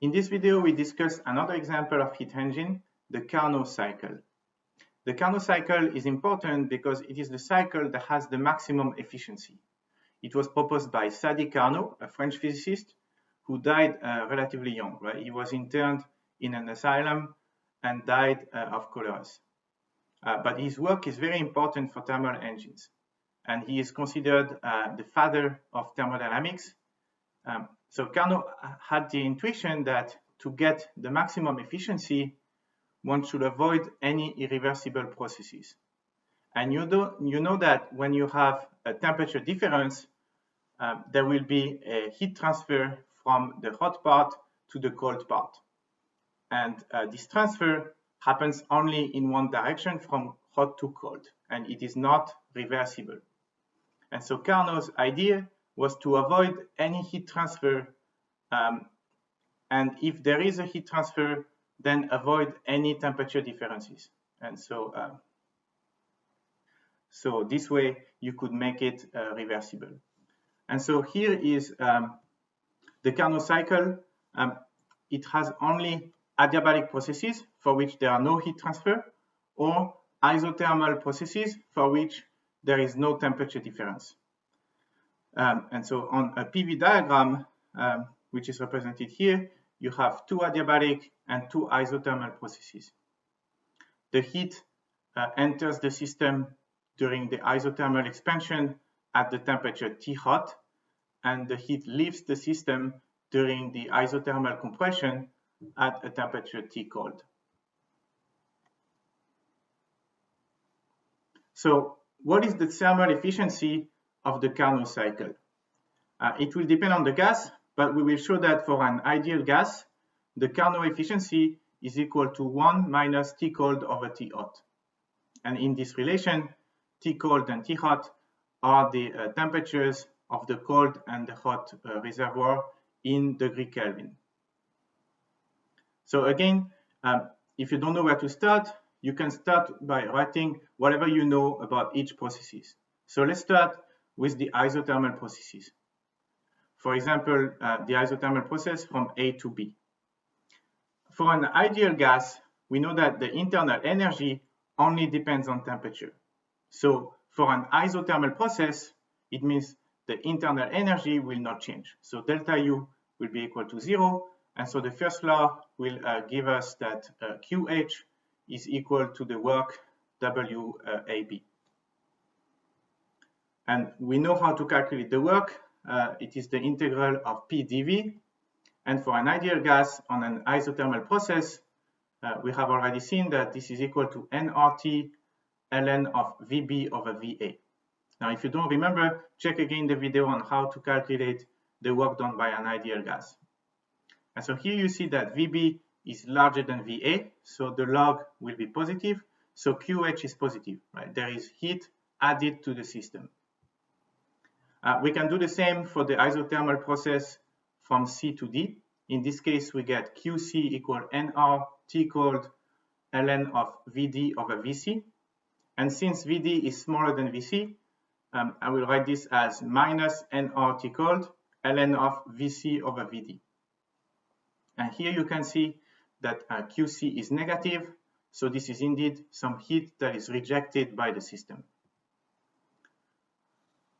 In this video, we discuss another example of heat engine, the Carnot cycle. The Carnot cycle is important because it is the cycle that has the maximum efficiency. It was proposed by Sadi Carnot, a French physicist, who died relatively young. Right? He was interned in an asylum and died of cholera. But his work is very important for thermal engines, and he is considered the father of thermodynamics. So Carnot had the intuition that to get the maximum efficiency, one should avoid any irreversible processes. And you know that when you have a temperature difference, there will be a heat transfer from the hot part to the cold part. And this transfer happens only in one direction, from hot to cold, and it is not reversible. And so Carnot's idea was to avoid any heat transfer, and if there is a heat transfer, then avoid any temperature differences. And so, so this way you could make it reversible. And so here is the Carnot cycle. It has only adiabatic processes for which there are no heat transfer, or isothermal processes for which there is no temperature difference. And so on a PV diagram, which is represented here, you have two adiabatic and two isothermal processes. The heat enters the system during the isothermal expansion at the temperature T hot, and the heat leaves the system during the isothermal compression at a temperature T cold. So what is the thermal efficiency of the Carnot cycle? It will depend on the gas, but we will show that for an ideal gas, the Carnot efficiency is equal to 1 minus T cold over T hot. And in this relation, T cold and T hot are the temperatures of the cold and the hot reservoir in degree Kelvin. So again, if you don't know where to start, you can start by writing whatever you know about each processes. So let's start with the isothermal processes. For example, the isothermal process from A to B. For an ideal gas, we know that the internal energy only depends on temperature. So for an isothermal process, it means the internal energy will not change. So delta U will be equal to 0. And so the first law will give us that QH is equal to the work WAB. And we know how to calculate the work. It is the integral of P dV. And for an ideal gas on an isothermal process, we have already seen that this is equal to nRT ln of VB over VA. Now, if you don't remember, check again the video on how to calculate the work done by an ideal gas. And so here you see that VB is larger than VA, so the log will be positive. So QH is positive, right? There is heat added to the system. We can do the same for the isothermal process from C to D. In this case, we get QC equal NR T cold ln of VD over VC. And since VD is smaller than VC, I will write this as minus NR T cold ln of VC over VD. And here you can see that QC is negative. So this is indeed some heat that is rejected by the system.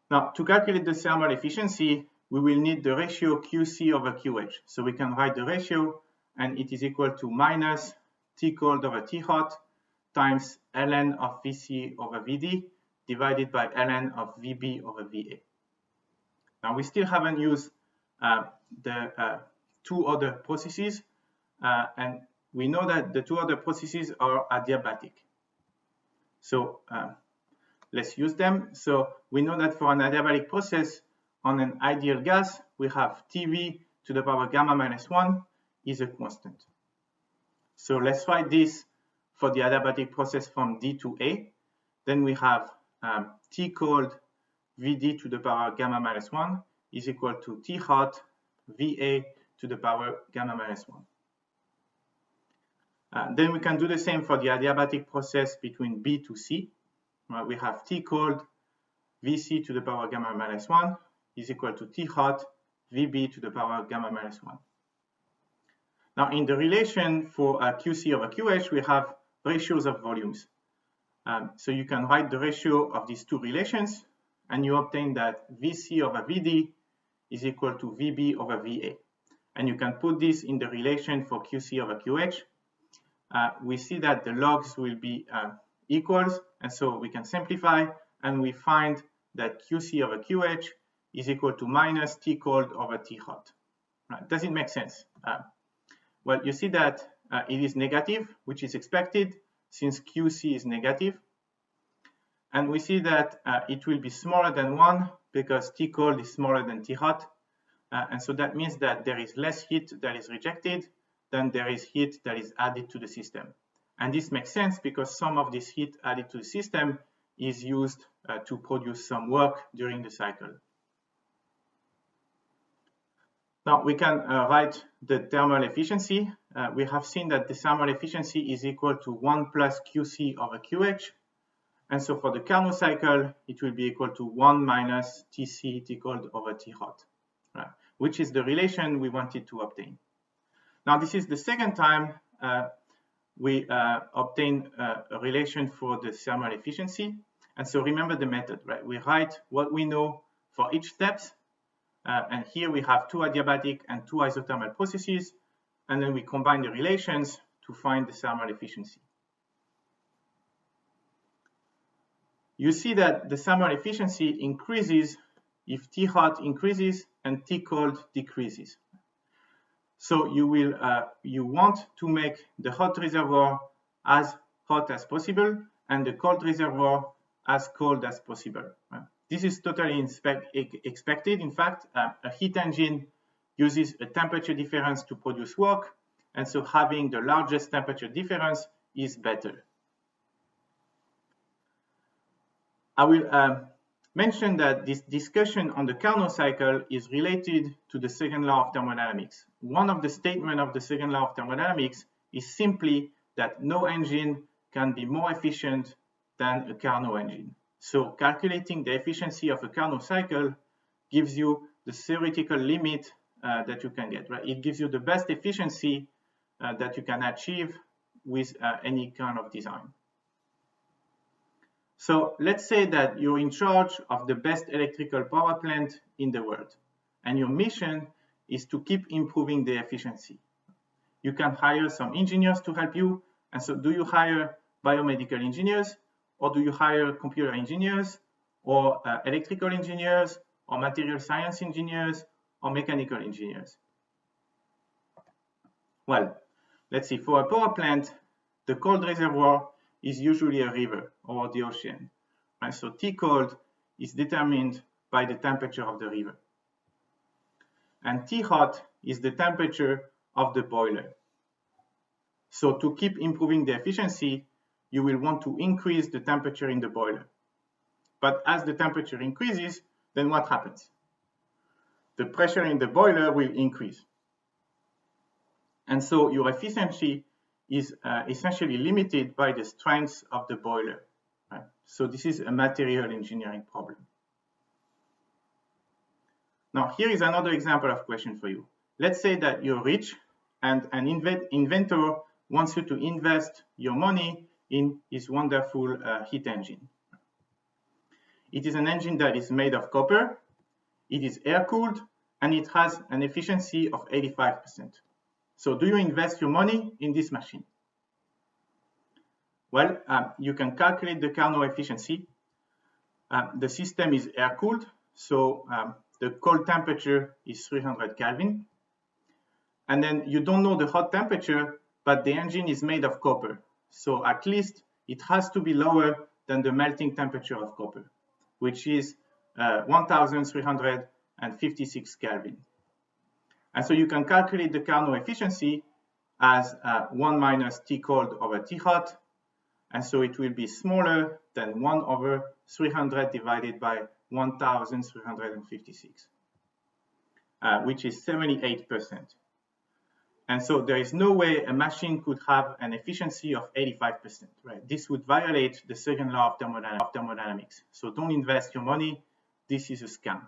Now, to calculate the thermal efficiency, we will need the ratio QC over QH. So we can write the ratio, and it is equal to minus T cold over T hot times ln of VC over VD divided by ln of VB over VA. Now, we still haven't used the two other processes, and we know that the two other processes are adiabatic. So let's use them. So we know that for an adiabatic process on an ideal gas, we have TV to the power gamma minus 1 is a constant. So let's write this for the adiabatic process from D to A. Then we have T cold VD to the power gamma minus 1 is equal to T hot VA to the power gamma minus 1. Then we can do the same for the adiabatic process between B to C. We have T cold VC to the power gamma minus 1 is equal to T hot VB to the power gamma minus 1. Now, in the relation for QC over QH, we have ratios of volumes. So you can write the ratio of these two relations, and you obtain that VC over VD is equal to VB over VA. And you can put this in the relation for QC over QH. We see that the logs will be equals, and so we can simplify, and we find that QC over QH is equal to minus T cold over T hot. Right. Does it make sense? Well, you see that it is negative, which is expected since QC is negative. And we see that it will be smaller than 1 because T cold is smaller than T hot. And so that means that there is less heat that is rejected than there is heat that is added to the system. And this makes sense because some of this heat added to the system is used to produce some work during the cycle. Now we can write the thermal efficiency. We have seen that the thermal efficiency is equal to 1 plus QC over QH. And so for the Carnot cycle, it will be equal to 1 minus TC T cold over T hot, right? Which is the relation we wanted to obtain. Now this is the second time we obtain a relation for the thermal efficiency. And so remember the method, right? We write what we know for each step. And here we have 2 adiabatic and 2 isothermal processes. And then we combine the relations to find the thermal efficiency. You see that the thermal efficiency increases if T hot increases and T cold decreases. So you want to make the hot reservoir as hot as possible and the cold reservoir as cold as possible. This is totally expected. In fact, a heat engine uses a temperature difference to produce work, and so having the largest temperature difference is better. I will mention that this discussion on the Carnot cycle is related to the second law of thermodynamics. One of the statements of the second law of thermodynamics is simply that no engine can be more efficient than a Carnot engine. So calculating the efficiency of a Carnot cycle gives you the theoretical limit that you can get, right? It gives you the best efficiency that you can achieve with any kind of design. So let's say that you're in charge of the best electrical power plant in the world, and your mission is to keep improving the efficiency. You can hire some engineers to help you. And so do you hire biomedical engineers, or do you hire computer engineers, or electrical engineers, or material science engineers, or mechanical engineers? Well, let's see, for a power plant, the cold reservoir is usually a river or the ocean. And so T cold is determined by the temperature of the river. And T hot is the temperature of the boiler. So to keep improving the efficiency, you will want to increase the temperature in the boiler. But as the temperature increases, then what happens? The pressure in the boiler will increase. And so your efficiency is essentially limited by the strength of the boiler. Right? So this is a material engineering problem. Now here is another example of question for you. Let's say that you're rich and an inventor wants you to invest your money in his wonderful heat engine. It is an engine that is made of copper, it is air-cooled, and it has an efficiency of 85%. So do you invest your money in this machine? Well, you can calculate the Carnot efficiency. The system is air-cooled, so the cold temperature is 300 Kelvin. And then you don't know the hot temperature, but the engine is made of copper. So at least it has to be lower than the melting temperature of copper, which is 1356 Kelvin. And so you can calculate the Carnot efficiency as 1 minus T cold over T hot. And so it will be smaller than 1 over 300 divided by 1356, which is 78%. And so there is no way a machine could have an efficiency of 85%, right? This would violate the second law of thermodynamics. So don't invest your money. This is a scam.